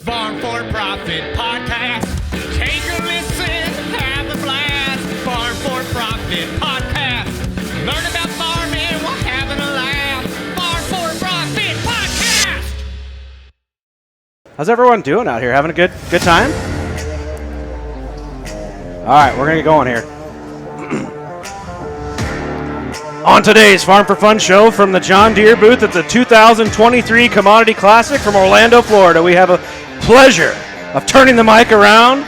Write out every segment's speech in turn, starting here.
Farm4Profit podcast. Take a listen, have a blast. Farm4Profit podcast. Learn about farming while having a laugh. Farm4Profit podcast. How's everyone doing out here? Having a good time? All right, we're going to get going here. On today's Farm4Fun show from the John Deere booth at the 2023 Commodity Classic from Orlando, Florida, we have a pleasure of turning the mic around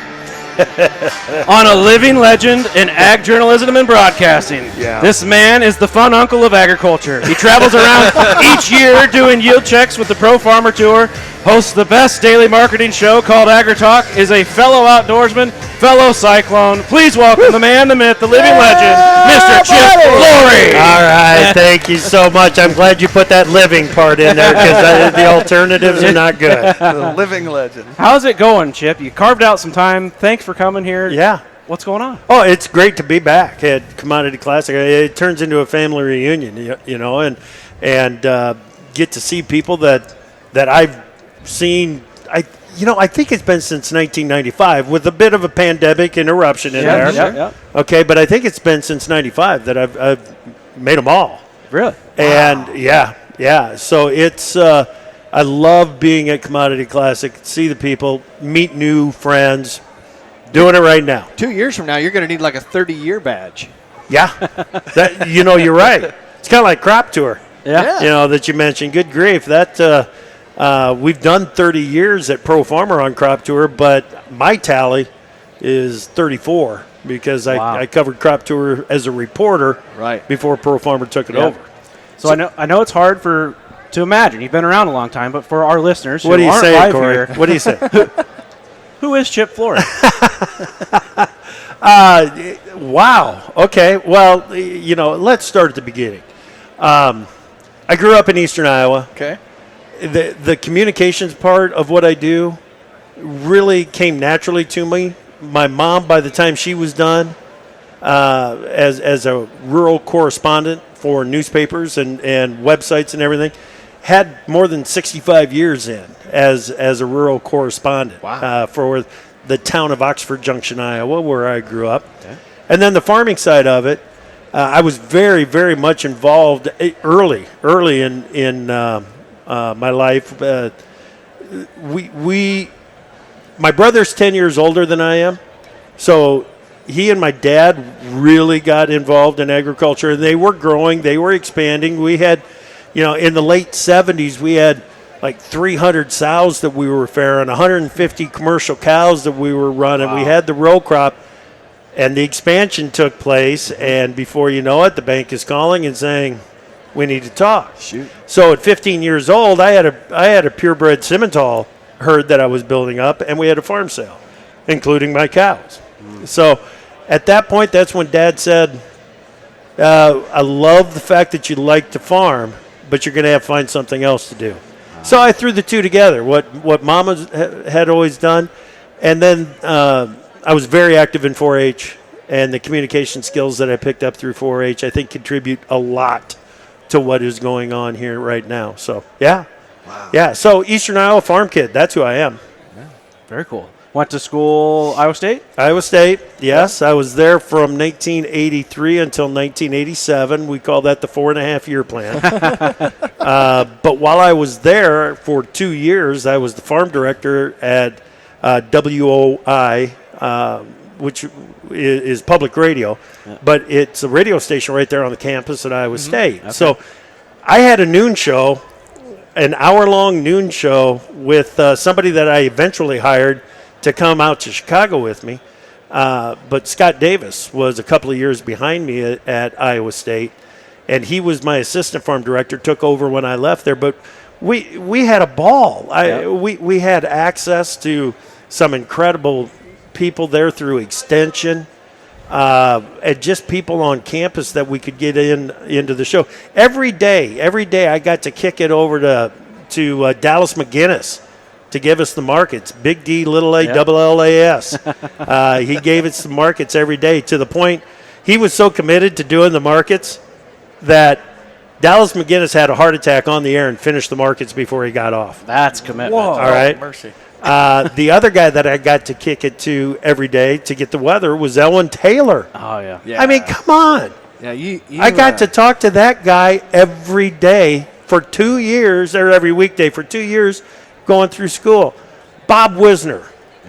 on a living legend in ag journalism and broadcasting. Yeah. This man is the fun uncle of agriculture. He travels around each year doing yield checks with the Pro Farmer Tour, hosts the best daily marketing show called AgriTalk, is a fellow outdoorsman, fellow cyclone. Please welcome the man, the myth, the living legend, Mr. Chip Flory. All right, thank you so much. I'm glad you put that living part in there because the alternatives are not good. The living legend. How's it going, Chip? You carved out some time. Thanks for coming here. Yeah. What's going on? Oh, it's great to be back at Commodity Classic. It turns into a family reunion, you know, and get to see people that I've seen. I think it's been since 1995 with a bit of a pandemic interruption in there. Yeah. Okay, but I think it's been since 95 that I've made them all. Really? And yeah. So it's I love being at Commodity Classic, see the people, meet new friends, doing it right now. 2 years from now, you're going to need like a 30-year badge. Yeah, you're right. It's kind of like crop tour. Yeah. You know, that you mentioned. Good grief. That we've done 30 years at Pro Farmer on crop tour, but my tally is 34 because I covered crop tour as a reporter before Pro Farmer took it over. So I know it's hard to imagine. You've been around a long time, but for our listeners who what do you aren't say, live Corey? here, What do you say? who is Chip Flory? Wow. Okay. Well, let's start at the beginning. I grew up in eastern Iowa. Okay. The communications part of what I do really came naturally to me. My mom, by the time she was done as a rural correspondent for newspapers and websites and everything, had more than 65 years in as a rural correspondent for the town of Oxford Junction, Iowa, where I grew up. Okay. And then the farming side of it, I was very, very much involved early in my life. My brother's 10 years older than I am, so he and my dad really got involved in agriculture, and they were growing, they were expanding. We had, in the late 70s, we had like 300 sows that we were farrowing, 150 commercial cows that we were running. Wow. We had the row crop, and the expansion took place, and before you know it, the bank is calling and saying, we need to talk. Shoot. So at 15 years old, I had a purebred Simmental herd that I was building up, and we had a farm sale, including my cows. So at that point, that's when Dad said, I love the fact that you like to farm, but you're going to have to find something else to do. So I threw the two together, what Mama had always done, and then I was very active in 4-H, and the communication skills that I picked up through 4-H, I think, contribute a lot to what is going on here right now. So, yeah. Wow. Yeah, so Eastern Iowa farm kid, that's who I am. Yeah, very cool. Went to school, Iowa State? Iowa State, yes. I was there from 1983 until 1987. We call that the 4.5-year plan. But while I was there for 2 years, I was the farm director at WOI, which is public radio. Yeah. But it's a radio station right there on the campus at Iowa State. Okay. So I had a noon show, an hour-long noon show with somebody that I eventually hired to come out to Chicago with me. But Scott Davis was a couple of years behind me at Iowa State, and he was my assistant farm director, took over when I left there. But we had a ball. We had access to some incredible people there through extension, and just people on campus that we could get into the show. Every day I got to kick it over to Dallas McGinnis to give us the markets. Big D, little a, double LAS. He gave us the markets every day, to the point he was so committed to doing the markets that Dallas McGinnis had a heart attack on the air and finished the markets before he got off. That's commitment. Whoa. All right. Mercy. The other guy that I got to kick it to every day to get the weather was Ellen Taylor. Oh, yeah. Yeah. I mean, come on. Yeah, you I got to talk to that guy every day for 2 years, or every weekday for 2 years going through school. Bob Wisner,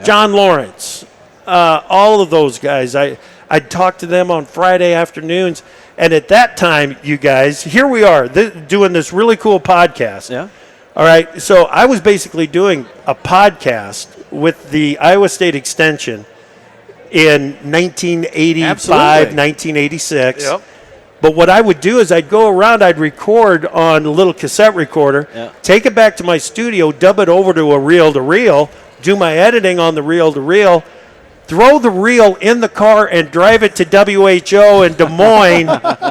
John Lawrence, all of those guys. I'd talk to them on Friday afternoons. And at that time, you guys, here we are doing this really cool podcast. Yeah. All right. So I was basically doing a podcast with the Iowa State Extension in 1985, Absolutely. 1986. Yep. But what I would do is I'd go around, I'd record on a little cassette recorder, take it back to my studio, dub it over to a reel-to-reel, do my editing on the reel-to-reel, throw the reel in the car and drive it to WHO in Des Moines,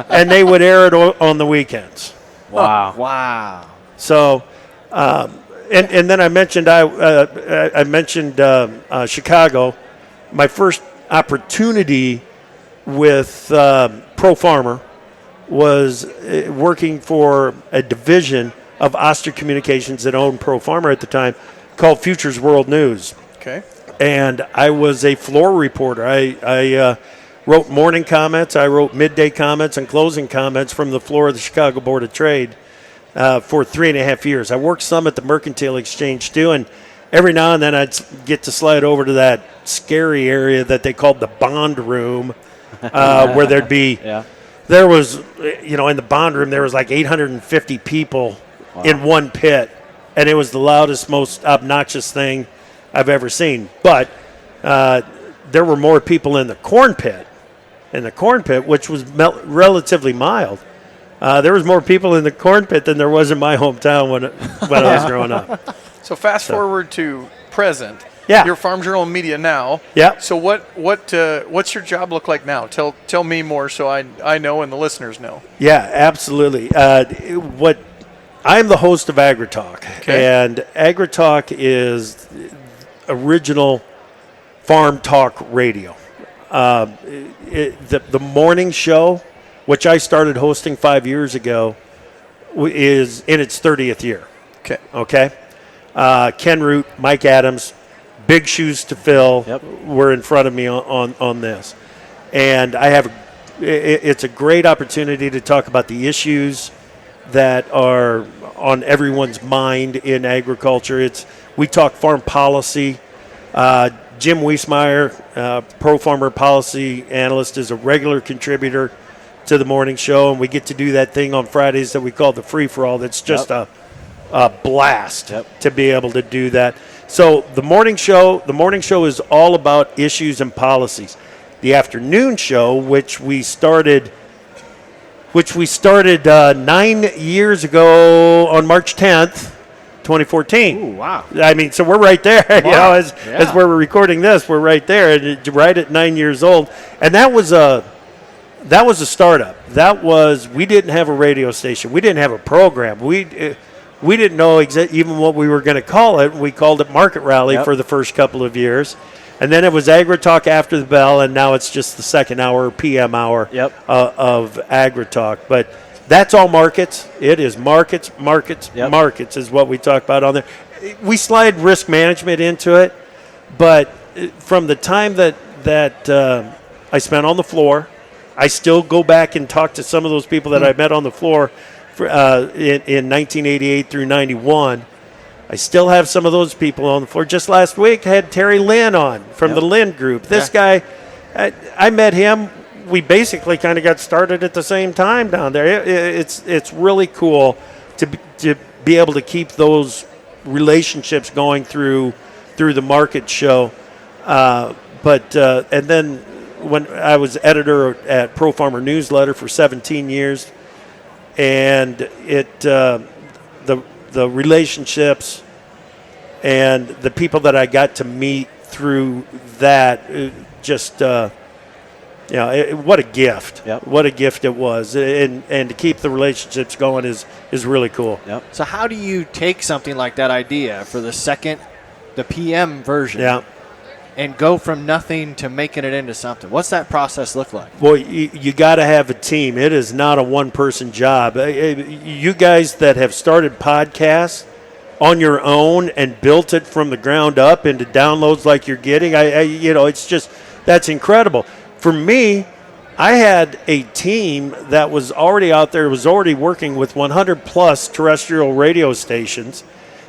and they would air it on the weekends. Wow. Wow. So, and then I mentioned Chicago. My first opportunity with Pro Farmer was working for a division of Oster Communications that owned Pro Farmer at the time, called Futures World News. Okay. And I was a floor reporter. I wrote morning comments, I wrote midday comments and closing comments from the floor of the Chicago Board of Trade for 3.5 years. I worked some at the Mercantile Exchange too, and every now and then I'd get to slide over to that scary area that they called the bond room, where there'd be, there was, in the bond room there was like 850 people in one pit, and it was the loudest, most obnoxious thing I've ever seen. But there were more people in the corn pit, which was relatively mild. There was more people in the corn pit than there was in my hometown when I was growing up. So fast forward to present. Yeah. You're Farm Journal Media now. Yeah. So what's your job look like now? Tell me more so I know and the listeners know. Yeah, absolutely. I'm the host of AgriTalk, and AgriTalk is original farm talk radio. The morning show, which I started hosting 5 years ago, is in its 30th year. Okay. Ken Root, Mike Adams, big shoes to fill. Were in front of me on this, and it's a great opportunity to talk about the issues that are on everyone's mind in agriculture. We talk farm policy. Jim Wiesmeyer, Pro Farmer Policy Analyst, is a regular contributor to the morning show, and we get to do that thing on Fridays that we call the free-for-all. That's just a blast to be able to do that. So the morning show is all about issues and policies. The afternoon show, which we started 9 years ago on March 10th, 2014. Ooh, wow. I mean, so we're right there. As we're recording this, we're right there, right at 9 years old. And that was a startup. We didn't have a radio station. We didn't have a program. We didn't know even what we were going to call it. We called it Market Rally for the first couple of years. And then it was AgriTalk after the bell, and now it's just the second hour, PM hour of AgriTalk. But that's all markets. It is markets is what we talk about on there. We slide risk management into it, but from the time that I spent on the floor, I still go back and talk to some of those people that I met on the floor in 1988 through 91. I still have some of those people on the floor. Just last week, I had Terry Lynn on from the Lynn Group. This guy, I met him. We basically kind of got started at the same time down there. It's really cool to be able to keep those relationships going through the market show. And then when I was editor at Pro Farmer Newsletter for 17 years, and the relationships and the people that I got to meet through that, what a gift. What a gift it was. And to keep the relationships going is really cool. So how do you take something like that idea for the PM version and go from nothing to making it into something? What's that process look like? Well, you got to have a team. It is not a one-person job. You guys that have started podcasts, on your own and built it from the ground up into downloads like you're getting, it's just, that's incredible. For me, I had a team that was already out there, was already working with 100 plus terrestrial radio stations.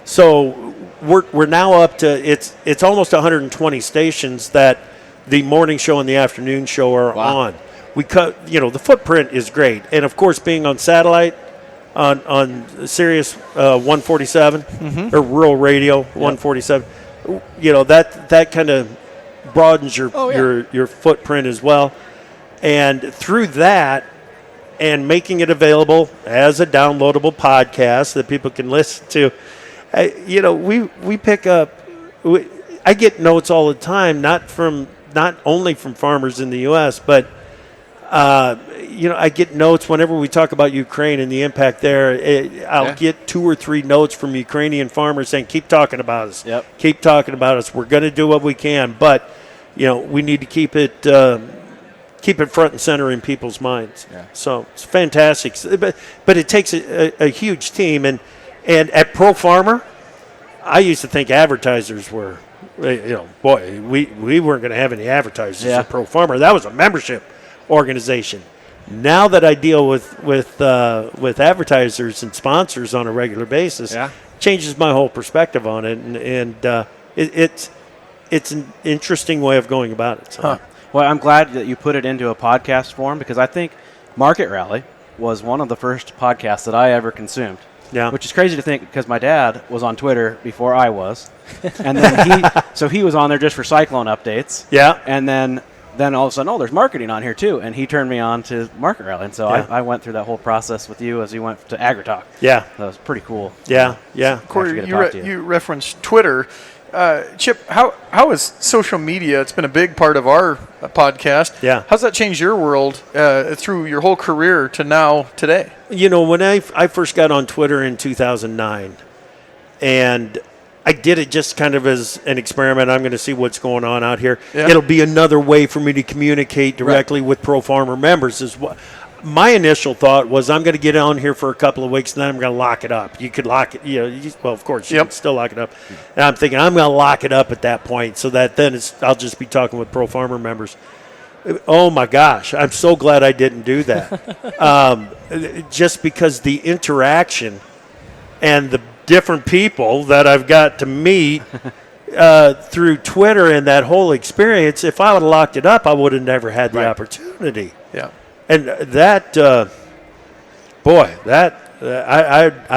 So we're now up to, it's almost 120 stations that the morning show and the afternoon show are on. We cut, the footprint is great. And of course, being on satellite, on Sirius 147 or rural radio 147, that kind of broadens your footprint as well. And through that, and making it available as a downloadable podcast that people can listen to, we pick up. I get notes all the time, not only from farmers in the U.S., but I get notes whenever we talk about Ukraine and the impact there. I'll get 2 or 3 notes from Ukrainian farmers saying, keep talking about us. Yep. Keep talking about us. We're going to do what we can, but, we need to keep it front and center in people's minds. Yeah. So it's fantastic. But it takes a huge team. And at Pro Farmer, I used to think advertisers were, we weren't going to have any advertisers at Pro Farmer. That was a membership organization. Now that I deal with advertisers and sponsors on a regular basis, changes my whole perspective on it, and it's an interesting way of going about it. So. Well, I'm glad that you put it into a podcast form, because I think Market Rally was one of the first podcasts that I ever consumed. Yeah. Which is crazy to think, because my dad was on Twitter before I was, and then he was on there just for cyclone updates. Yeah. And then all of a sudden, there's marketing on here too, and he turned me on to Market Rally, and so I went through that whole process with you as you went to AgriTalk. Yeah. That was pretty cool. Yeah. Corey, you referenced Twitter. Chip, how is social media? It's been a big part of our podcast. Yeah. How's that changed your world through your whole career to now today? When I first got on Twitter in 2009, and I did it just kind of as an experiment. I'm going to see what's going on out here. Yeah. It'll be another way for me to communicate directly with Pro Farmer members. Is what my initial thought was. I'm going to get on here for a couple of weeks, and then I'm going to lock it up. You could lock it, of course, you can still lock it up. And I'm thinking I'm going to lock it up at that point, so that then I'll just be talking with Pro Farmer members. Oh my gosh, I'm so glad I didn't do that. Just because the interaction and the different people that I've got to meet through Twitter and that whole experience, if I would have locked it up, I would have never had the opportunity. Yeah. And that, I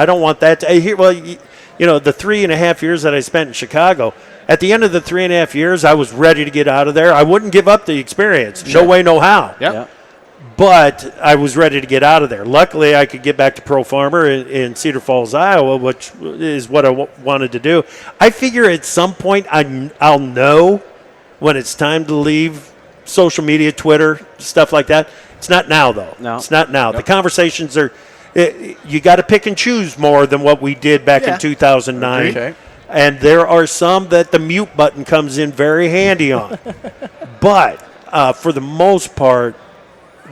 don't want that to hear. Well, the 3.5 years that I spent in Chicago, at the end of the 3.5 years, I was ready to get out of there. I wouldn't give up the experience. Sure. No way, no how. Yeah. But I was ready to get out of there. Luckily, I could get back to Pro Farmer in Cedar Falls, Iowa, which is what I wanted to do. I figure at some point I'll know when it's time to leave social media, Twitter, stuff like that. It's not now, though. No. It's not now. Nope. The conversations are you got to pick and choose more than what we did back in 2009. Okay. And there are some that the mute button comes in very handy on. But for the most part,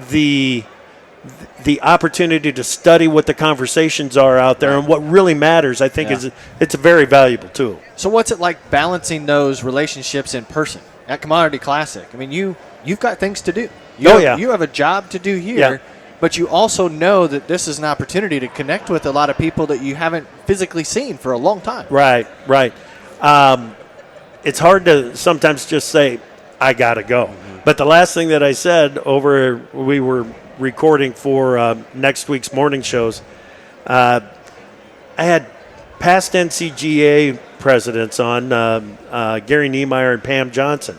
the opportunity to study what the conversations are out there and what really matters, I think, it's a very valuable tool. So what's it like balancing those relationships in person at Commodity Classic? I mean, you've got things to do. You have a job to do here, but you also know that this is an opportunity to connect with a lot of people that you haven't physically seen for a long time. Right. It's hard to sometimes just say, I got to go. Mm-hmm. But the last thing that I said we were recording for next week's morning shows, I had past NCGA presidents on, Gary Niemeyer and Pam Johnson.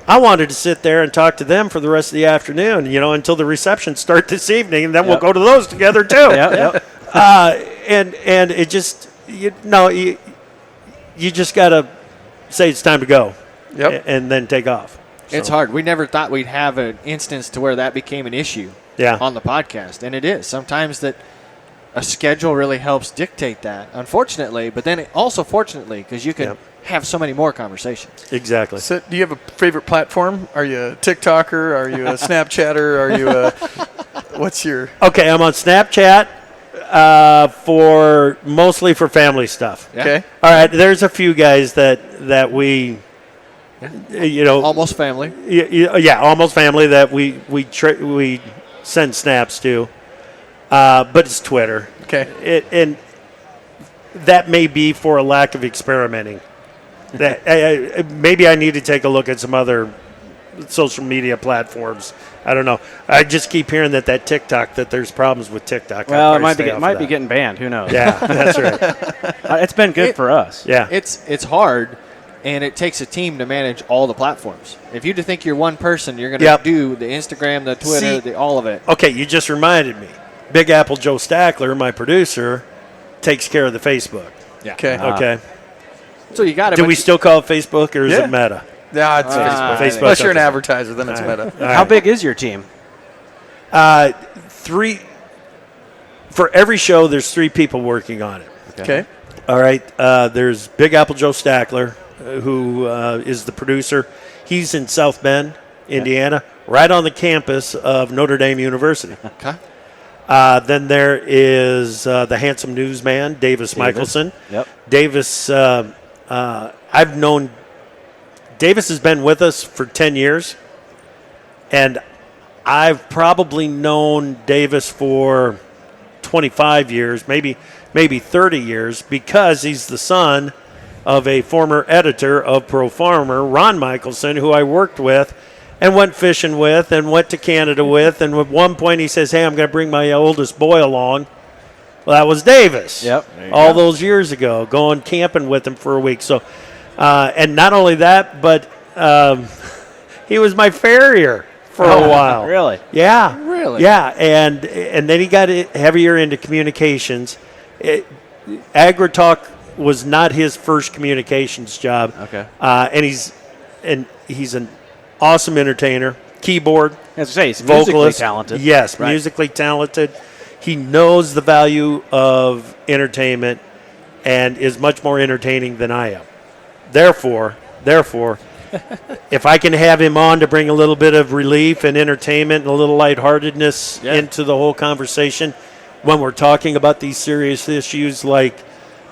I wanted to sit there and talk to them for the rest of the afternoon, until the receptions start this evening, and then we'll go to those together too. And it just, you just got to say it's time to go, and then take off. So. It's hard. We never thought we'd have an instance to where that became an issue on the podcast, and it is. Sometimes that a schedule really helps dictate that, unfortunately, but then also fortunately, because you can have so many more conversations. Exactly. So do you have a favorite platform? Are you a TikToker? Are you a Snapchatter? Are you what's your... Okay, I'm on Snapchat. Mostly for family stuff. Yeah. Okay. All right, there's a few guys that we, Almost family. yeah, almost family that we send snaps to, but it's Twitter. Okay. And that may be for a lack of experimenting. That maybe I need to take a look at some other social media platforms. I don't know. I just keep hearing that TikTok, that there's problems with TikTok. Well, it might be getting banned. Who knows? Yeah, that's right. It's been good for us. Yeah. It's hard, and it takes a team to manage all the platforms. If you think you're one person, you're going to do the Instagram, the Twitter, all of it. Okay, you just reminded me. Big Apple Joe Stackler, my producer, takes care of the Facebook. Yeah. Okay. Okay. So you got to. Do we still call it Facebook, or is it Meta? Yeah, it's Facebook. Facebook. Unless you're an Okay. advertiser, then it's Meta. How big is your team? 3. For every show, there's 3 people working on it. Okay. All right. There's Big Apple Joe Stackler, who is the producer. He's in South Bend, Indiana, right on the campus of Notre Dame University. Okay. Then there is the handsome newsman, Davis Michelson. Yep. Davis, I've known Davis has been with us for 10 years, and I've probably known Davis for 25 years, maybe 30 years, because he's the son of a former editor of Pro Farmer, Ron Michelson, who I worked with and went fishing with and went to Canada with. And at one point he says, hey, I'm going to bring my oldest boy along. Well, that was Davis. Yep. All those years ago, going camping with him for a week. So, and not only that, but he was my farrier for a while. Really? Yeah. Really? Yeah, and then he got heavier into communications. AgriTalk was not his first communications job. Okay. And he's an awesome entertainer, keyboard, As I say, he's musically vocalist. talented. Yes, Right. musically talented. He knows the value of entertainment and is much more entertaining than I am. Therefore, if I can have him on to bring a little bit of relief and entertainment and a little lightheartedness into the whole conversation when we're talking about these serious issues like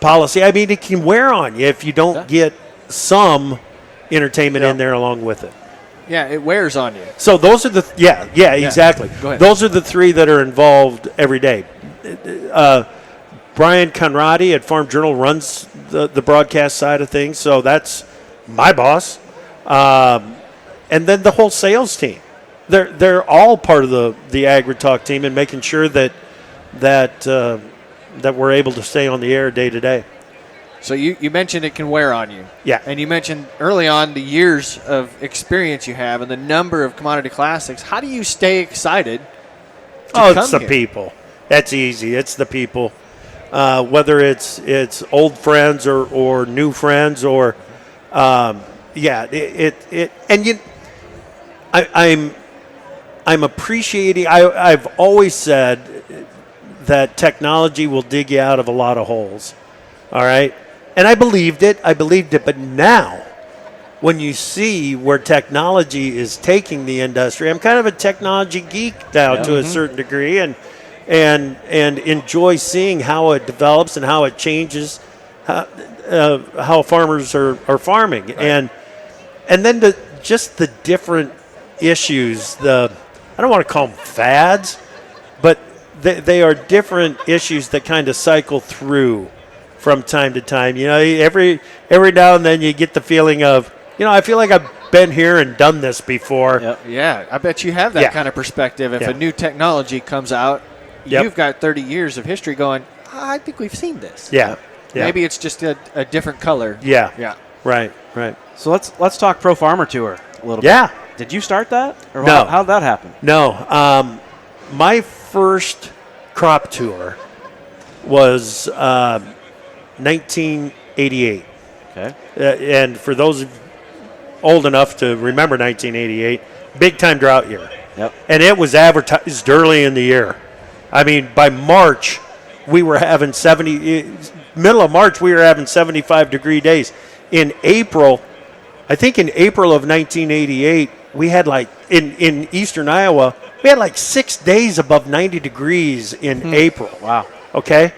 policy, I mean, it can wear on you if you don't get some entertainment in there along with it. Yeah, it wears on you. So those are the exactly. Go ahead. Those are the 3 that are involved every day. Brian Conradi at Farm Journal runs the broadcast side of things, so that's my boss. And then the whole sales team. They're all part of the AgriTalk team and making sure that we're able to stay on the air day to day. So you mentioned it can wear on you. Yeah. And you mentioned early on the years of experience you have and the number of commodity classics. How do you stay excited to It's come the here? people. That's easy. It's the people. Whether it's old friends or new friends or I'm appreciating. I've always said that technology will dig you out of a lot of holes. All right. And I believed it. But now, when you see where technology is taking the industry, I'm kind of a technology geek now to a certain degree, and enjoy seeing how it develops and how it changes how farmers are farming, right. and then just the different issues. I don't want to call them fads, but they are different issues that kind of cycle through from time to time. You know, every now and then you get the feeling of, I feel like I've been here and done this before. Yep. Yeah, I bet you have that kind of perspective. If a new technology comes out, you've got 30 years of history going, I think we've seen this. Yeah. Maybe it's just a different color. Yeah. Yeah. Right. So let's talk Pro Farmer Tour a little bit. Yeah. Did you start that? Or No. How'd that happen? No. My first crop tour was 1988. Okay. And for those old enough to remember 1988, big time drought year. Yep. And it was advertised early in the year. I mean, by March, we were having middle of March, we were having 75-degree days. In April, I think in April of 1988, we had in eastern Iowa, we had like 6 days above 90 degrees in April. Wow. Okay?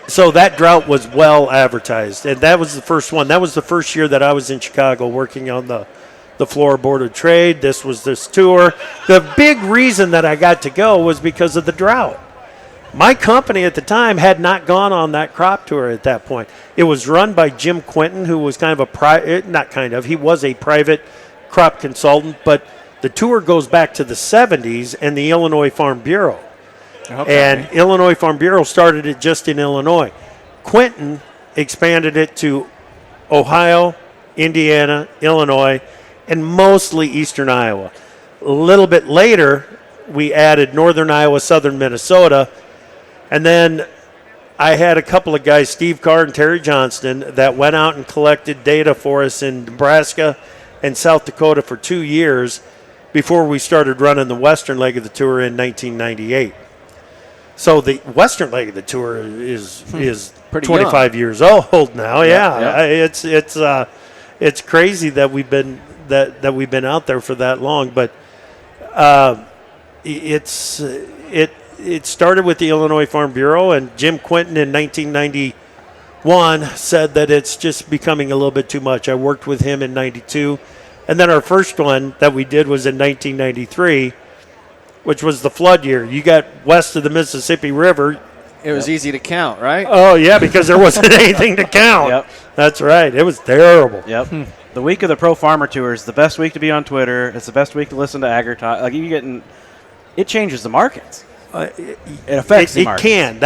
So that drought was well advertised, and that was the first one. That was the first year that I was in Chicago working on the Florida Board of Trade. This was this tour. The big reason that I got to go was because of the drought. My company at the time had not gone on that crop tour at that point. It was run by Jim Quinton, who was kind of he was a private crop consultant, but the tour goes back to the 70s and the Illinois Farm Bureau. Okay. And Illinois Farm Bureau started it just in Illinois. Quinton expanded it to Ohio, Indiana, Illinois, and mostly eastern Iowa. A little bit later, we added northern Iowa, southern Minnesota, and then I had a couple of guys, Steve Carr and Terry Johnston, that went out and collected data for us in Nebraska and South Dakota for 2 years before we started running the western leg of the tour in 1998. So the western leg of the tour is 25 years old now. Yeah. It's crazy that we've been out there for that long, but it started with the Illinois Farm Bureau, and Jim Quinton in 1991 said that it's just becoming a little bit too much. I worked with him in 92, and then our first one that we did was in 1993, which was the flood year. You got west of the Mississippi River. It was easy to count, right? Oh, yeah, because there wasn't anything to count. Yep. That's right. It was terrible. Yep. The week of the Pro Farmer Tour is the best week to be on Twitter. It's the best week to listen to AgriTalk. Like, it changes the markets. It affects the markets. It can.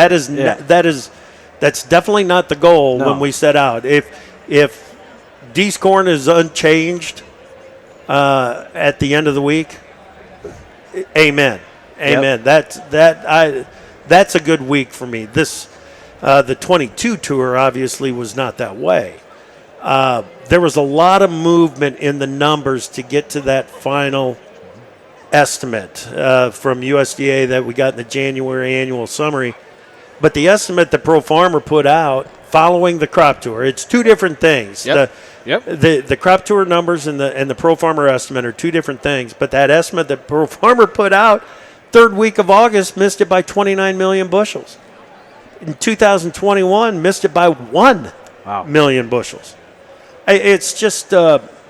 That's definitely not the goal when we set out. If D's corn is unchanged at the end of the week, amen. Yep. That's a good week for me. The 22 tour obviously was not that way. There was a lot of movement in the numbers to get to that final estimate from USDA that we got in the January annual summary. But the estimate that Pro Farmer put out following the crop tour, it's two different things. Yep. The crop tour numbers and the Pro Farmer estimate are two different things. But that estimate that Pro Farmer put out, third week of August, missed it by 29 million bushels. In 2021, missed it by 1 million bushels. It's just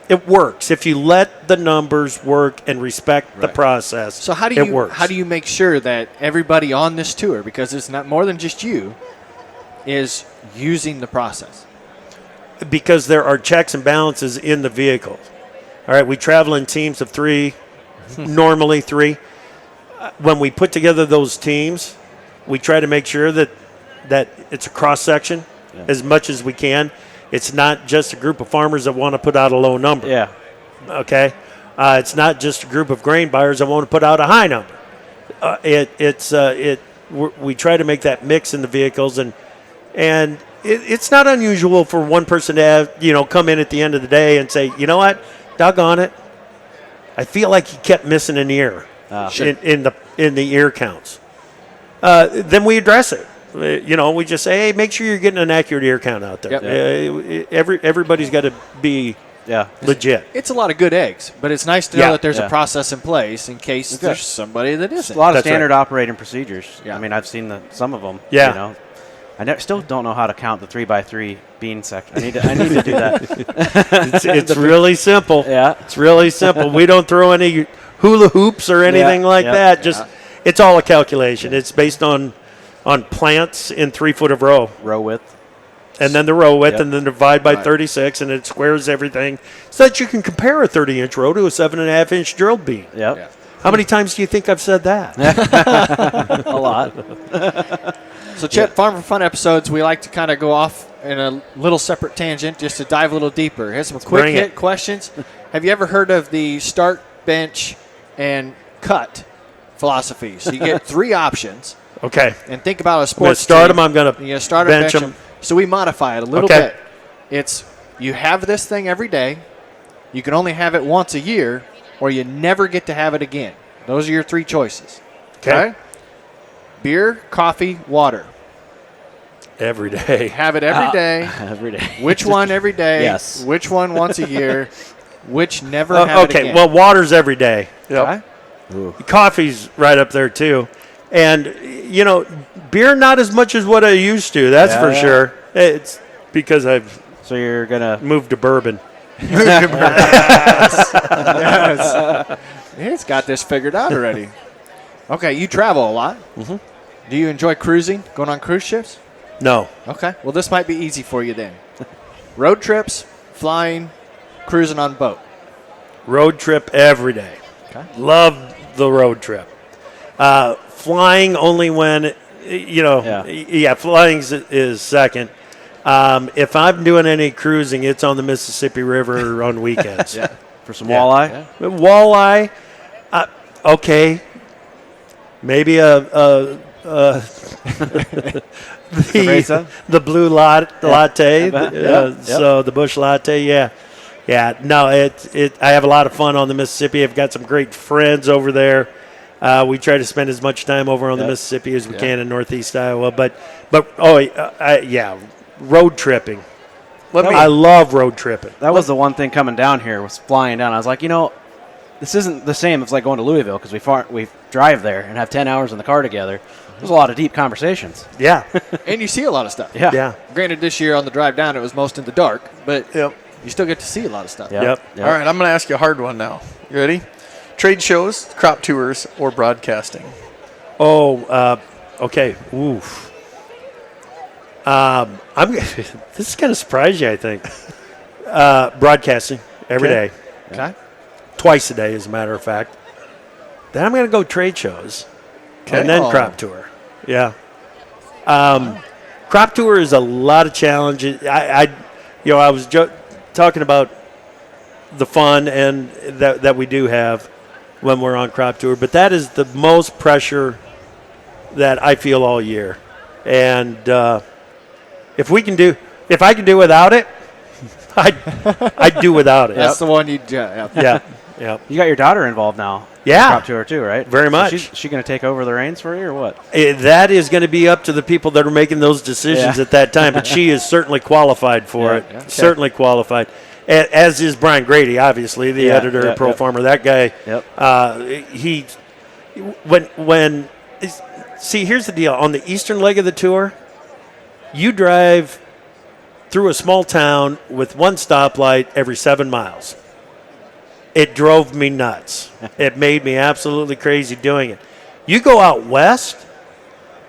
it works if you let the numbers work and respect the process. So how it works. How do you make sure that everybody on this tour, because it's not more than just you, is using the process? Because there are checks and balances in the vehicles. All right, we travel in teams of 3, normally 3. When we put together those teams, we try to make sure that it's a cross-section as much as we can. It's not just a group of farmers that want to put out a low number. Yeah. Okay? It's not just a group of grain buyers that want to put out a high number. We try to make that mix in the vehicles, and it's not unusual for one person to have, come in at the end of the day and say, you know what, doggone it, I feel like he kept missing an ear in the ear counts. Then we address it. We just say, hey, make sure you're getting an accurate ear count out there. Yep. Everybody's got to be legit. It's a lot of good eggs, but it's nice to know that there's a process in place in case there's somebody that isn't. A lot of standard operating procedures. Yeah. I mean, I've seen some of them. Yeah. I still don't know how to count the 3x3 bean section. I need to do that. It's really simple. Yeah. It's really simple. We don't throw any hula hoops or anything like that. Just it's all a calculation. It's based on plants in 3 foot of row width, and then the row width, and then divide by 36, and it squares everything so that you can compare a 30-inch row to a 7.5-inch drilled bean. Yep. How many times do you think I've said that? A lot. So, Chip, Farm4Fun episodes, we like to kind of go off in a little separate tangent just to dive a little deeper. Here's some quick hit questions. Have you ever heard of the start, bench, and cut philosophy? So you get 3 options. Okay. And think about a sports I'm going to start team. them. I'm going to start bench them. So we modify it a little bit. It's you have this thing every day. You can only have it once a year, or you never get to have it again. Those are your 3 choices. Okay? Beer, coffee, water. Every day. Have it every day. Every day. Which one every day? Yes. Which one once a year? Which never have it again? Okay, well, water's every day. Okay. Coffee's right up there, too. And, beer not as much as what I used to, that's for sure. It's because I've So you're going to moved to bourbon. Yes. It's got this figured out already. Okay, you travel a lot. Mm-hmm. Do you enjoy cruising, going on cruise ships? No. Okay, well, this might be easy for you then. Road trips, flying, cruising on boat. Road trip every day. Okay. Love the road trip. Flying only when, flying is second. If I'm doing any cruising, it's on the Mississippi River on weekends. for some walleye? Yeah. Walleye, okay. Maybe the blue latte. So the bush latte, yeah. No, I have a lot of fun on the Mississippi. I've got some great friends over there. We try to spend as much time over on the Mississippi as we can in Northeast Iowa. But road tripping. I love road tripping. That was the one thing coming down here was flying down. I was like, this isn't the same as like going to Louisville because we drive there and have 10 hours in the car together. There's a lot of deep conversations. Yeah. And you see a lot of stuff. Yeah. Granted, this year on the drive down, it was most in the dark, but you still get to see a lot of stuff. Yep. All right, I'm going to ask you a hard one now. You ready? Trade shows, crop tours, or broadcasting? Okay. Oof. This is going to surprise you, I think. Broadcasting every day. Okay. Twice a day, as a matter of fact. Then I'm going to go trade shows. And then crop tour. Yeah. Crop tour is a lot of challenges. I was talking about the fun and that we do have when we're on crop tour, but that is the most pressure that I feel all year. And if I can do without it, I'd do without it. That's the one you do. Yeah. You got your daughter involved now. Yeah. Crop tour too, right? Very much. So she going to take over the reins for you or what? That is going to be up to the people that are making those decisions at that time, but she is certainly qualified for it. Okay. Certainly qualified. As is Brian Grady, obviously, the editor of Pro Farmer. That guy, here's the deal. On the eastern leg of the tour, you drive through a small town with one stoplight every 7 miles. It drove me nuts. It made me absolutely crazy doing it. You go out west,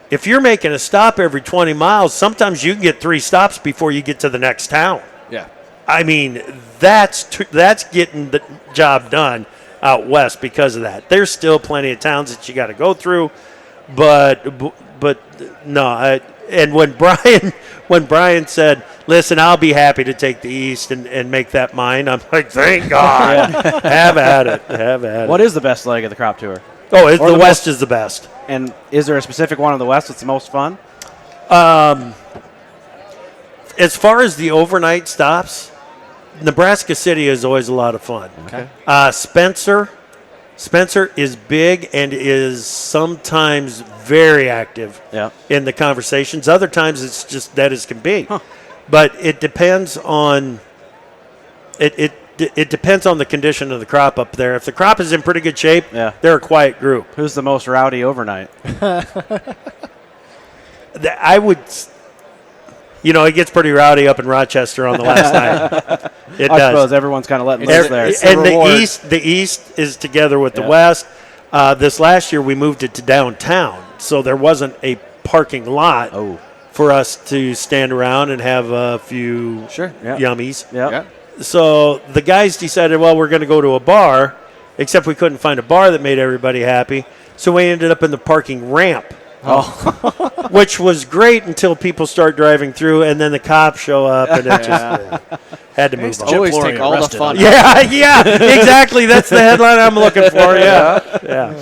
if you're making a stop every 20 miles, sometimes you can get 3 stops before you get to the next town. Yeah. I mean, that's getting the job done out west because of that. There's still plenty of towns that you got to go through, but no. And when Brian said, "Listen, I'll be happy to take the East and make that mine," I'm like, "Thank God, have at it." What is the best leg of the crop tour? The West is the best. And is there a specific one in the West that's the most fun? As far as the overnight stops, Nebraska City is always a lot of fun. Okay. Spencer is big and is sometimes very active in the conversations. Other times it's just dead as can be. Huh. But it depends on it depends on the condition of the crop up there. If the crop is in pretty good shape, they're a quiet group. Who's the most rowdy overnight? I would. It gets pretty rowdy up in Rochester on the last night. It does. I suppose everyone's kind of letting loose there. And the East is together with the West. This last year we moved it to downtown, so there wasn't a parking lot for us to stand around and have a few yummies. Yeah. So the guys decided, well, we're going to go to a bar, except we couldn't find a bar that made everybody happy, so we ended up in the parking ramp. Which was great until people start driving through, and then the cops show up, and it just had to move on. Chip Flory take all the fun. Yeah, exactly. That's the headline I'm looking for. Yeah.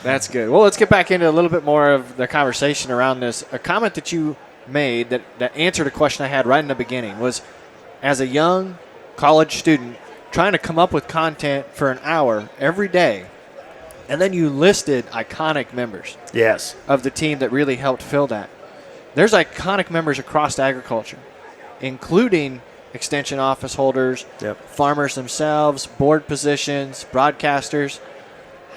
That's good. Well, let's get back into a little bit more of the conversation around this. A comment that you made that answered a question I had right in the beginning was, as a young college student trying to come up with content for an hour every day, and then you listed iconic members of the team that really helped fill that. There's iconic members across agriculture, including extension office holders, farmers themselves, board positions, broadcasters.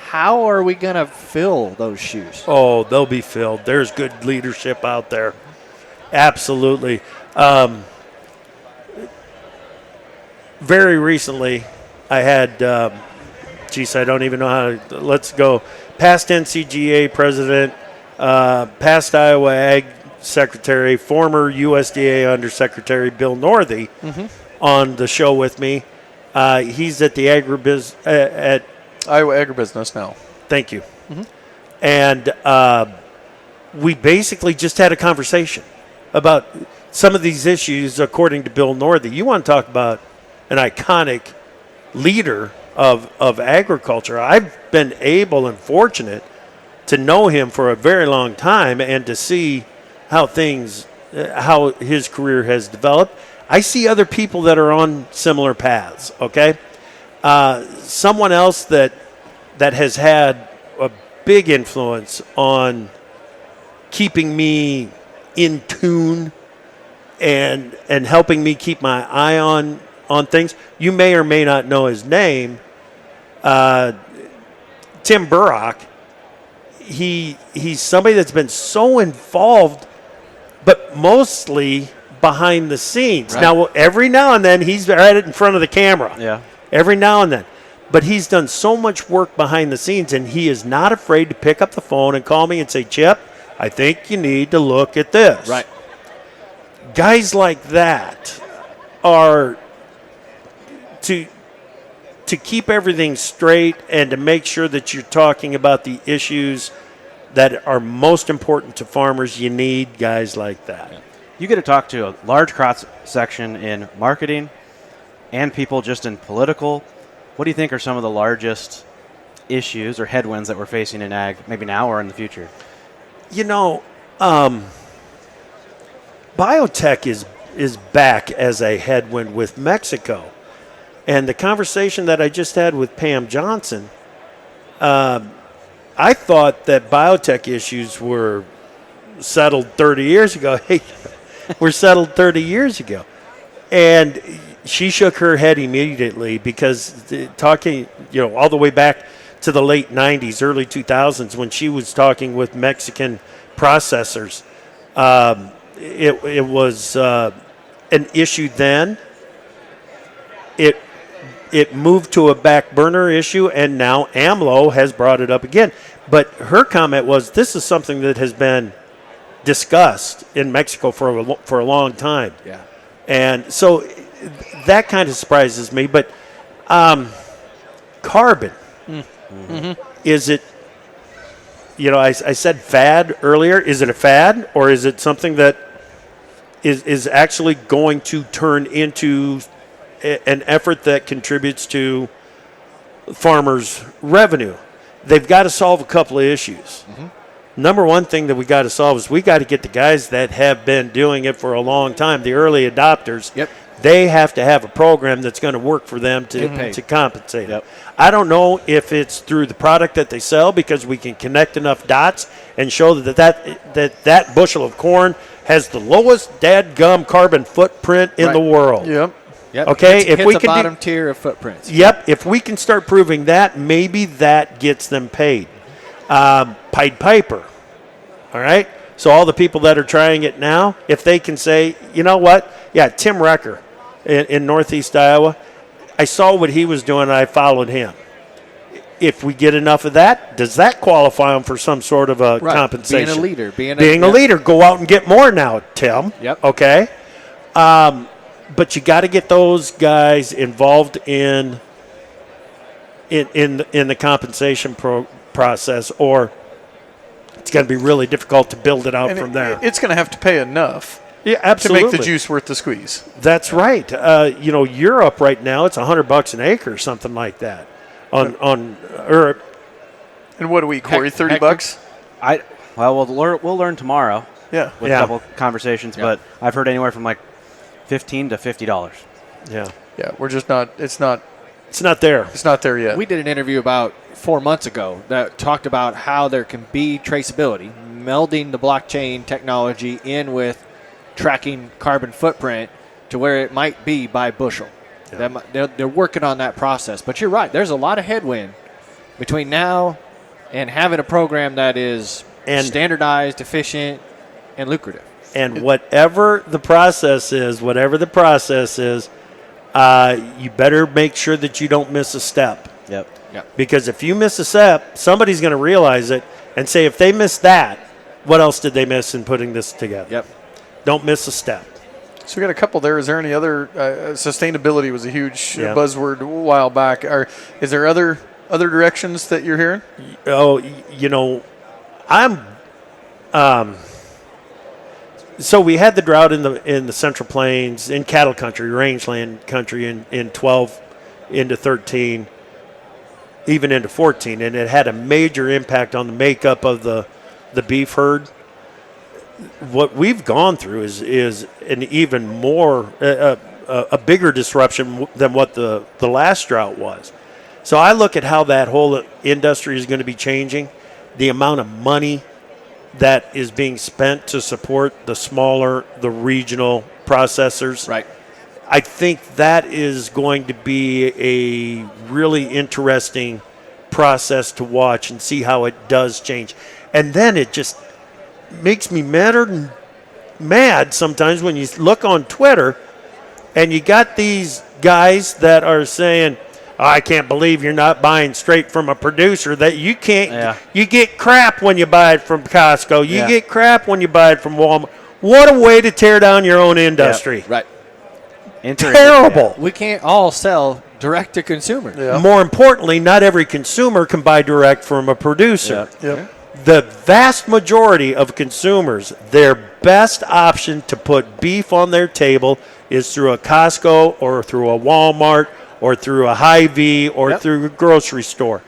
How are we going to fill those shoes? Oh, they'll be filled. There's good leadership out there. Absolutely. Very recently, I had, I don't even know how to, let's go, past NCGA president, past Iowa Ag secretary, former USDA undersecretary Bill Northey on the show with me. He's at the at Iowa Agribusiness now. Thank you. And we basically just had a conversation about some of these issues according to Bill Northey. You want to talk about an iconic leader of agriculture. I've been able and fortunate to know him for a very long time and to see how his career has developed. I see other people that are on similar paths, okay? Someone else that has had a big influence on keeping me in tune and helping me keep my eye on things. You may or may not know his name. Tim Burrock. He's somebody that's been so involved, but mostly behind the scenes. Right. Now, every now and then, he's right in front of the camera. Yeah. Every now and then. But he's done so much work behind the scenes, and he is not afraid to pick up the phone and call me and say, Chip, I think you need to look at this. Right. Guys like that are to keep everything straight and to make sure that you're talking about the issues that are most important to farmers. You need guys like that. Yeah. You get to talk to a large cross section in marketing and people just in political. What do you think are some of the largest issues or headwinds that we're facing in ag, maybe now or in the future? You know, biotech is back as a headwind with Mexico. And the conversation that I just had with Pam Johnson, I thought that biotech issues were settled 30 years ago. Hey, we're settled 30 years ago. And she shook her head immediately because talking, all the way back to the late 90s, early 2000s, when she was talking with Mexican processors, it was an issue then. It moved to a back burner issue, and now AMLO has brought it up again. But her comment was, this is something that has been discussed in Mexico for a long time. Yeah. And so that kind of surprises me. But carbon, is it, I said fad earlier. Is it a fad, or is it something that is actually going to turn into an effort that contributes to farmers' revenue? They've got to solve a couple of issues. Number one thing that we got to solve is we got to get the guys that have been doing it for a long time, the early adopters. Yep. They have to have a program that's going to work for them to compensate. Yep. I don't know if it's through the product that they sell, because we can connect enough dots and show that bushel of corn has the lowest dadgum carbon footprint in the world. Yep. Okay, if we can bottom tier of footprints. Yep, if we can start proving that, maybe that gets them paid. Pied Piper, all right? So all the people that are trying it now, if they can say, you know what? Yeah, Tim Recker in Northeast Iowa, I saw what he was doing and I followed him. If we get enough of that, does that qualify him for some sort of a compensation? Being a leader. Being a leader. Go out and get more now, Tim. Yep. Okay? But you got to get those guys involved in the compensation process, or it's going to be really difficult to build it out from there. It's going to have to pay enough. Yeah, absolutely. To make the juice worth the squeeze. That's right. Europe right now, it's $100 an acre, something like that. On Europe. And what do we, Corey? $30? We'll learn tomorrow. Yeah. With a couple conversations, but I've heard anywhere from like $15 to $50. Yeah. Yeah. We're just not. It's not there. It's not there yet. We did an interview about 4 months ago that talked about how there can be traceability, melding the blockchain technology in with tracking carbon footprint to where it might be by bushel. Yeah. They're working on that process. But you're right. There's a lot of headwind between now and having a program that is standardized, efficient, and lucrative. And whatever the process is, you better make sure that you don't miss a step. Yep. Because if you miss a step, somebody's going to realize it and say, if they missed that, what else did they miss in putting this together? Yep. Don't miss a step. So we got a couple there. Is there any other sustainability was a huge buzzword a while back. Is there other directions that you're hearing? Oh, so we had the drought in the Central Plains, in cattle country, rangeland country in 12 into 13, even into 14, and it had a major impact on the makeup of the beef herd. What we've gone through is an even more a bigger disruption than what the last drought was. So I look at how that whole industry is going to be changing, the amount of money that is being spent to support the regional processors. Right. I think that is going to be a really interesting process to watch and see how it does change. And then it just makes me mad sometimes when you look on Twitter and you got these guys that are saying, I can't believe you're not buying straight from a producer. That you can't. Yeah. You get crap when you buy it from Costco. You get crap when you buy it from Walmart. What a way to tear down your own industry. Right. Terrible. We can't all sell direct to consumer. Yeah. More importantly, not every consumer can buy direct from a producer. Yep. The vast majority of consumers, their best option to put beef on their table is through a Costco or through a Walmart or through a Hy-Vee or through a grocery store.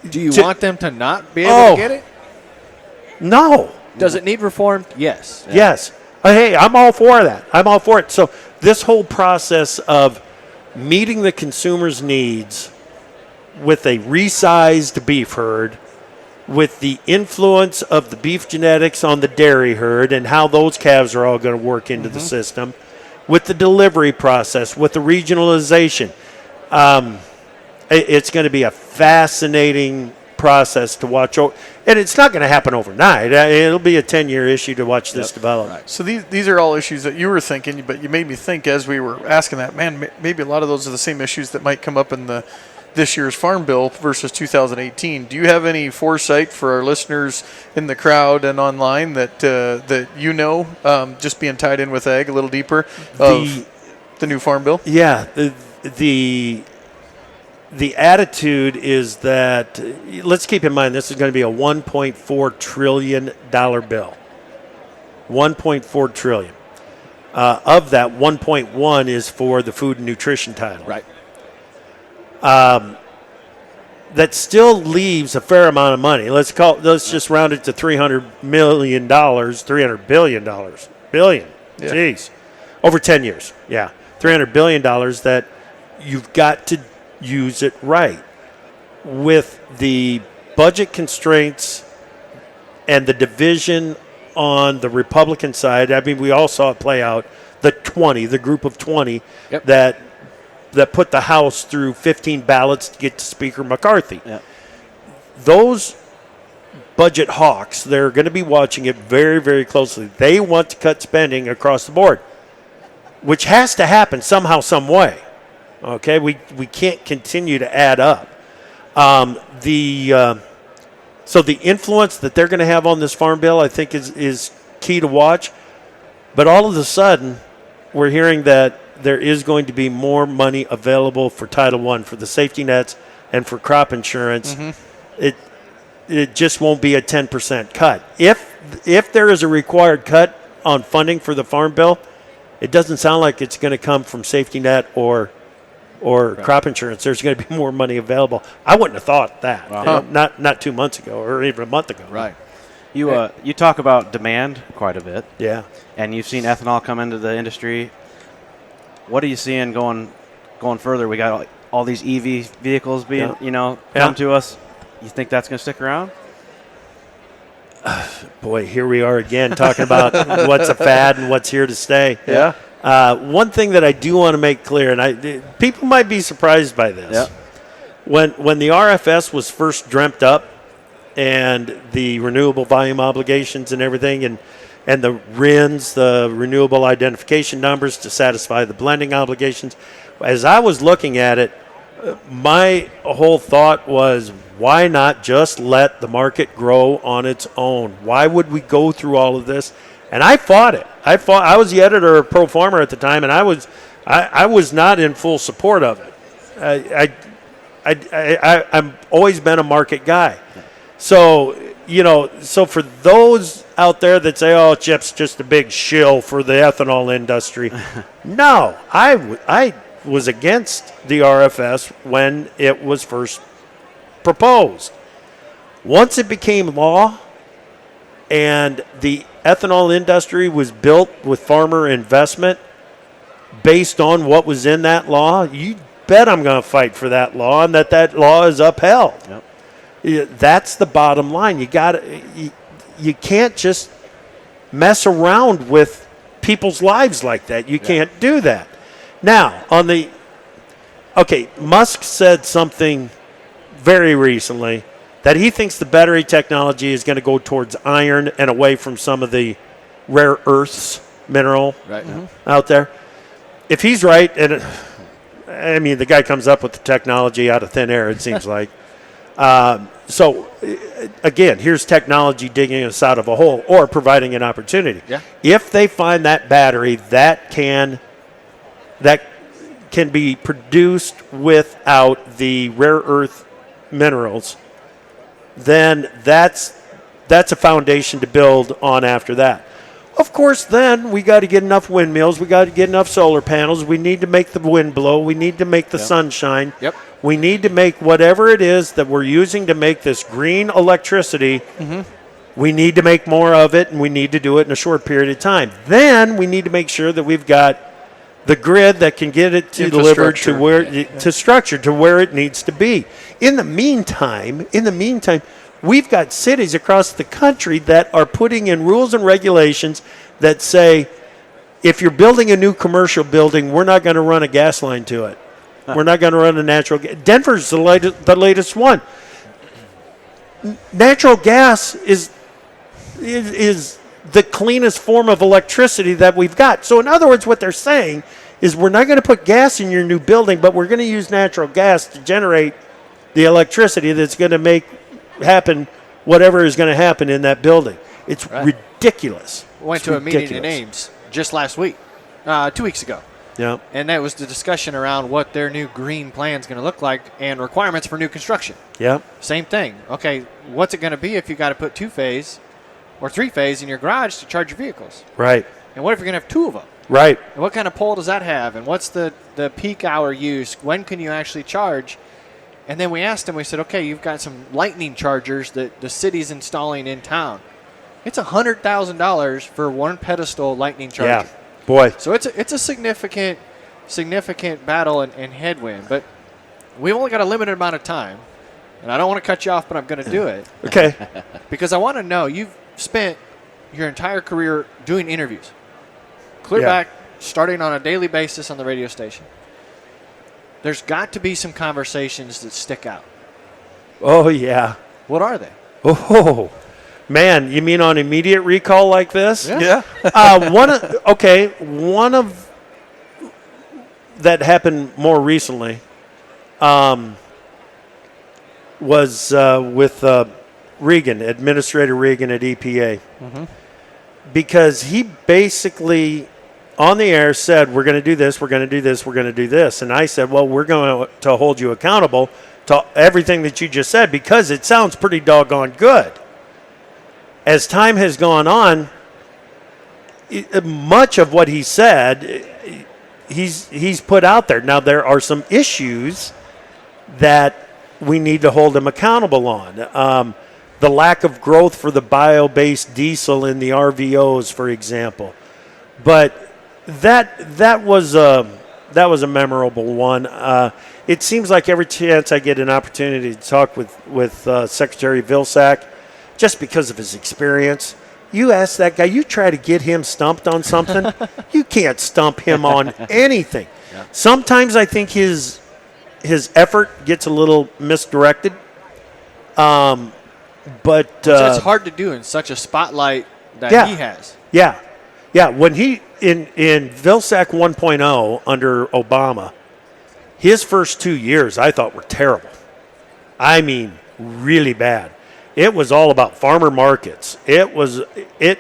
Do you want them to not be able to get it? No. Does it need reform? Yes. Yes. Hey, I'm all for that. I'm all for it. So this whole process of meeting the consumer's needs with a resized beef herd, with the influence of the beef genetics on the dairy herd and how those calves are all going to work into the system, with the delivery process, with the regionalization. It's going to be a fascinating process to watch. And it's not going to happen overnight. It'll be a 10-year issue to watch this develop. Right. So these are all issues that you were thinking, but you made me think as we were asking that, man, maybe a lot of those are the same issues that might come up in this year's Farm Bill versus 2018. Do you have any foresight for our listeners in the crowd and online that just being tied in with ag a little deeper of the new Farm Bill? Yeah, the attitude is that, let's keep in mind, this is going to be a $1.4 trillion bill. $1.4 trillion. Of that, 1.1 is for the food and nutrition title. Right. That still leaves a fair amount of money. Let's just round it to $300 million, $300 billion. Billion. Yeah. Jeez. Over 10 years. Yeah. $300 billion that you've got to use it right. With the budget constraints and the division on the Republican side, I mean, we all saw it play out. The group of 20 that put the House through 15 ballots to get to Speaker McCarthy. Yep. Those budget hawks, they're going to be watching it very, very closely. They want to cut spending across the board, which has to happen somehow, some way. Okay, we can't continue to add up. So the influence that they're going to have on this farm bill, I think, is key to watch. But all of a sudden, we're hearing that there is going to be more money available for Title I, for the safety nets, and for crop insurance. Mm-hmm. It just won't be a 10% cut. If there is a required cut on funding for the farm bill, it doesn't sound like it's going to come from safety net or crop insurance. There's going to be more money available. I wouldn't have thought that. Not 2 months ago or even a month ago. Right. You talk about demand quite a bit. Yeah. And you've seen ethanol come into the industry. What are you seeing going further? We got all these EV vehicles being, come to us. You think that's going to stick around? Boy, here we are again talking about what's a fad and what's here to stay. Yeah. One thing that I do want to make clear, and people might be surprised by this. Yeah. when the RFS was first dreamt up, and the renewable volume obligations and everything, and the RINs, the renewable identification numbers to satisfy the blending obligations. As I was looking at it, my whole thought was, why not just let the market grow on its own? Why would we go through all of this? And I fought it. I was the editor of Pro Farmer at the time, and I was not in full support of it. I've always been a market guy. So, so for those out there that say, oh, Chip's just a big shill for the ethanol industry, no, I was against the RFS when it was first proposed. Once it became law and the ethanol industry was built with farmer investment based on what was in that law, you bet I'm going to fight for that law and that law is upheld. Yep. That's the bottom line. You can't just mess around with people's lives like that. You can't do that. Now, Musk said something very recently that he thinks the battery technology is going to go towards iron and away from some of the rare earths mineral out there. If he's right, and the guy comes up with the technology out of thin air, it seems like. So, again, here's technology digging us out of a hole or providing an opportunity. Yeah. If they find that battery that can be produced without the rare earth minerals, then that's a foundation to build on after that. Of course, then we got to get enough windmills. We got to get enough solar panels. We need to make the wind blow. We need to make the sun shine. Yep. We need to make whatever it is that we're using to make this green electricity. Mm-hmm. We need to make more of it, and we need to do it in a short period of time. Then we need to make sure that we've got the grid that can get it delivered to where to structure to where it needs to be. In the meantime, we've got cities across the country that are putting in rules and regulations that say, if you're building a new commercial building, we're not going to run a gas line to it. We're not going to run a natural gas. Denver's the latest one. Natural gas is the cleanest form of electricity that we've got. So in other words, what they're saying is we're not going to put gas in your new building, but we're going to use natural gas to generate the electricity that's going to make happen whatever is going to happen in that building. It's ridiculous. Went to a meeting in Ames just last week, 2 weeks ago. Yeah. And that was the discussion around what their new green plan is going to look like and requirements for new construction. Yeah. Same thing. Okay, what's it going to be if you got to put 2-phase or 3-phase in your garage to charge your vehicles? Right. And what if you're going to have 2 of them? Right. And what kind of pole does that have? And what's the peak hour use? When can you actually charge? And then we asked them, we said, okay, you've got some lightning chargers that the city's installing in town. It's $100,000 for one pedestal lightning charger. Yeah. Boy. So it's a significant battle and headwind. But we've only got a limited amount of time. And I don't want to cut you off, but I'm going to do it. Okay. Because I want to know, you've spent your entire career doing interviews. Clear back, starting on a daily basis on the radio station. There's got to be some conversations that stick out. Oh, yeah. What are they? Oh, man, you mean on immediate recall like this? Yeah. One of that happened more recently was with Regan, Administrator Regan at EPA. Mm-hmm. Because he basically, on the air, said, we're going to do this, we're going to do this, we're going to do this. And I said, well, we're going to hold you accountable to everything that you just said because it sounds pretty doggone good. As time has gone on, much of what he said, he's put out there. Now, there are some issues that we need to hold him accountable on. The lack of growth for the bio-based diesel in the RVOs, for example. But that was a memorable one. It seems like every chance I get an opportunity to talk with Secretary Vilsack, just because of his experience, you ask that guy, you try to get him stumped on something, you can't stump him on anything. Yeah. Sometimes I think his his effort gets a little misdirected. But it's hard to do in such a spotlight that he has. Yeah. When he in Vilsack 1.0 under Obama, his first 2 years I thought were terrible. I mean, really bad. It was all about farmer markets. It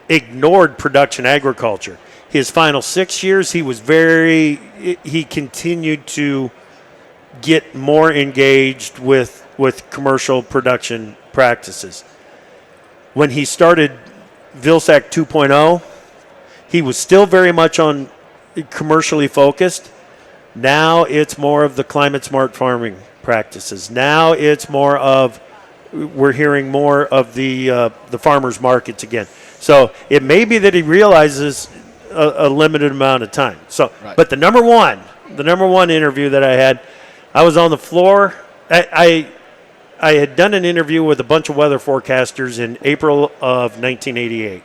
ignored production agriculture. His final 6 years, he continued to get more engaged with commercial production practices. When he started Vilsack 2.0, he was still very much on commercially focused. Now it's more of the climate smart farming practices. Now it's more of, we're hearing more of the farmers markets again. So it may be that he realizes a limited amount of time. So, right. But the number one interview that I had, I was on the floor. I had done an interview with a bunch of weather forecasters in April of 1988,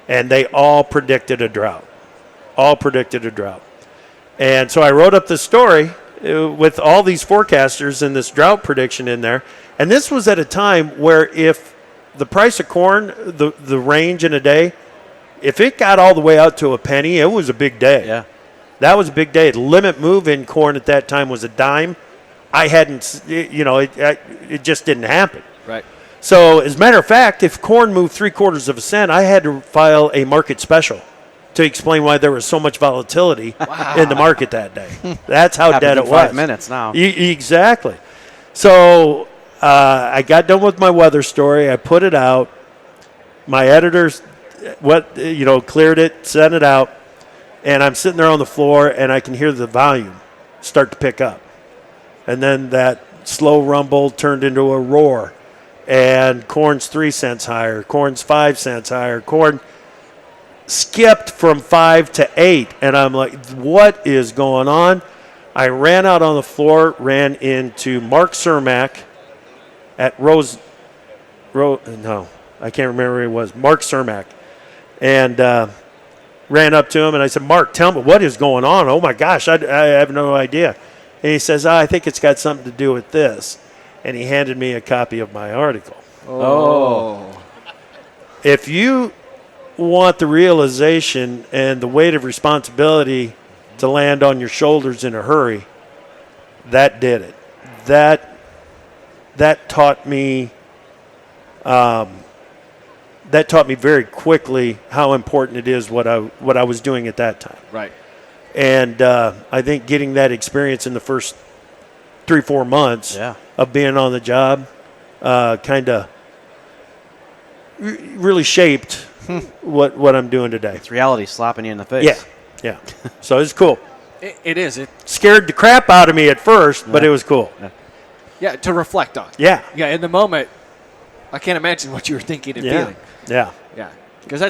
and they all predicted a drought. And so I wrote up this story with all these forecasters and this drought prediction in there. And this was at a time where if the price of corn, the range in a day, if it got all the way out to a penny, it was a big day. Yeah. That was a big day. The limit move in corn at that time was a dime. I hadn't, it just didn't happen. Right. So as a matter of fact, if corn moved 3/4 of a cent, I had to file a market special to explain why there was so much volatility in the market that day. That's how dead it was. 5 minutes now. Exactly. So I got done with my weather story. I put it out. My editors, cleared it, sent it out, and I'm sitting there on the floor, and I can hear the volume start to pick up. And then that slow rumble turned into a roar, and corn's 3 cents higher, corn's 5 cents higher, corn skipped from 5 to 8, and I'm like, what is going on? I ran out on the floor, ran into Mark Cermak at I can't remember who it was, Mark Cermak, and ran up to him, and I said, Mark, tell me, what is going on? Oh, my gosh, I have no idea. And he says, I think it's got something to do with this. And he handed me a copy of my article. Oh. If you want the realization and the weight of responsibility to land on your shoulders in a hurry, that did it. That taught me very quickly how important it is what I was doing at that time. Right. And I think getting that experience in the first 3-4 months of being on the job kind of really shaped what I'm doing today. It's reality slapping you in the face. Yeah. So it's cool. It is. It scared the crap out of me at first, but it was cool. Yeah, to reflect on. Yeah. Yeah, in the moment, I can't imagine what you were thinking and feeling. Yeah. Yeah. Because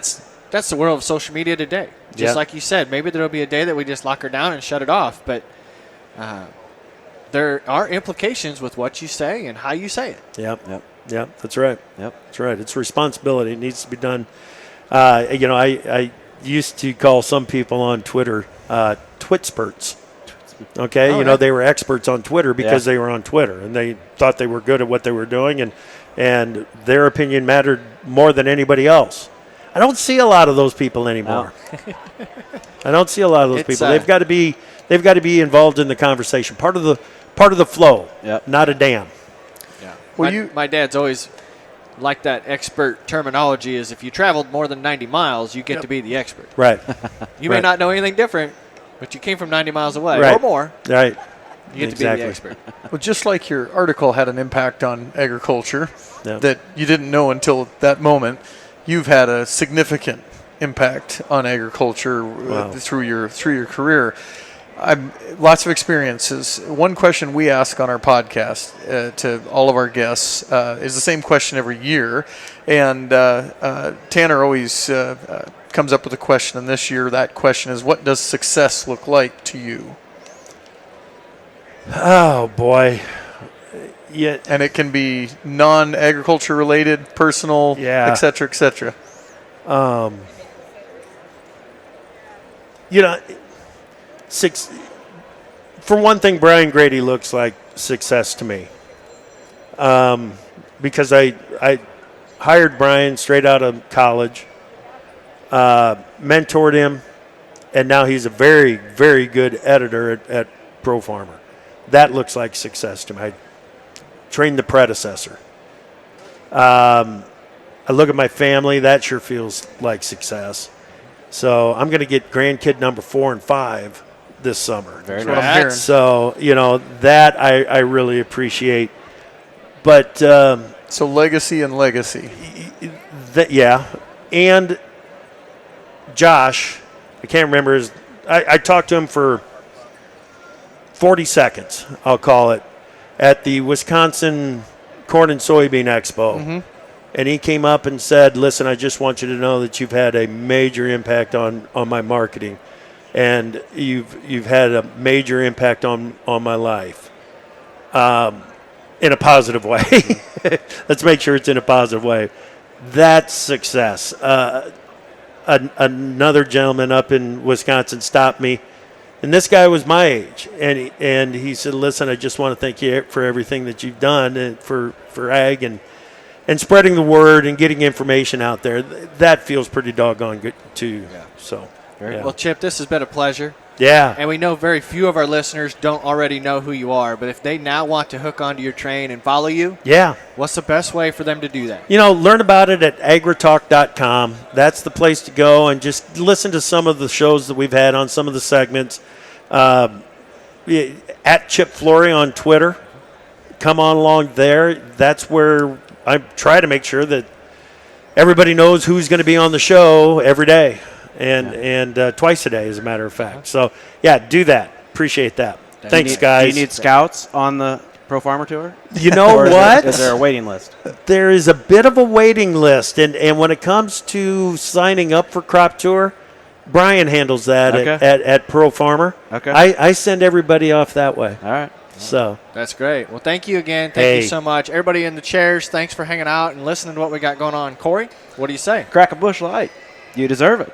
that's the world of social media today. Just like you said, maybe there'll be a day that we just lock her down and shut it off, but there are implications with what you say and how you say it. Yep. That's right. That's right. It's responsibility. It needs to be done. I used to call some people on Twitter twitspurts. Okay, they were experts on Twitter because they were on Twitter and they thought they were good at what they were doing, and their opinion mattered more than anybody else. I don't see a lot of those people anymore. No. I don't see a lot of those people. They've got to be involved in the conversation. Part of the flow, not a dam. Yeah. Well, my dad's always liked that expert terminology is if you traveled more than 90 miles, you get to be the expert. Right. You may not know anything different, but you came from 90 miles away or more. Right. You get to be the expert. Well, just like your article had an impact on agriculture that you didn't know until that moment, you've had a significant impact on agriculture through your career. Lots of experiences. One question we ask on our podcast to all of our guests is the same question every year, and Tanner always comes up with a question. And this year, that question is, "What does success look like to you?" Oh boy. Yeah. And it can be non-agriculture related, personal, et cetera, et cetera. for one thing, Brian Grady looks like success to me. Because I hired Brian straight out of college, mentored him, and now he's a very, very good editor at Pro Farmer. That looks like success to me. I trained the predecessor. I look at my family. That sure feels like success. So I'm going to get grandkid number 4 and 5 this summer. Very That's what I'm hearing. So, that I really appreciate. But So legacy and legacy. yeah. And Josh, I can't remember his. I talked to him for 40 seconds, I'll call it, at the Wisconsin Corn and Soybean Expo. Mm-hmm. And he came up and said, listen, I just want you to know that you've had a major impact on my marketing. And you've had a major impact on my life. In a positive way. Let's make sure it's in a positive way. That's success. Another gentleman up in Wisconsin stopped me, and this guy was my age, and he said, listen, I just want to thank you for everything that you've done and for ag and spreading the word and getting information out there. That feels pretty doggone good too. Yeah. So, yeah. Well, Chip, this has been a pleasure. Yeah. And we know very few of our listeners don't already know who you are, but if they now want to hook onto your train and follow you, what's the best way for them to do that? Learn about it at AgriTalk.com. That's the place to go, and just listen to some of the shows that we've had on some of the segments. At Chip Flory on Twitter. Come on along there. That's where I try to make sure that everybody knows who's going to be on the show every day. And twice a day, as a matter of fact. So, do that. Appreciate that. Thanks, guys. Do you need scouts on the Pro Farmer Tour? You know what? Is there a waiting list? There is a bit of a waiting list. And when it comes to signing up for Crop Tour, Brian handles that at Pro Farmer. Okay. I send everybody off that way. All right. So that's great. Well, thank you again. Thank you so much. Everybody in the chairs, thanks for hanging out and listening to what we got going on. Corey, what do you say? Crack a bush light. You deserve it.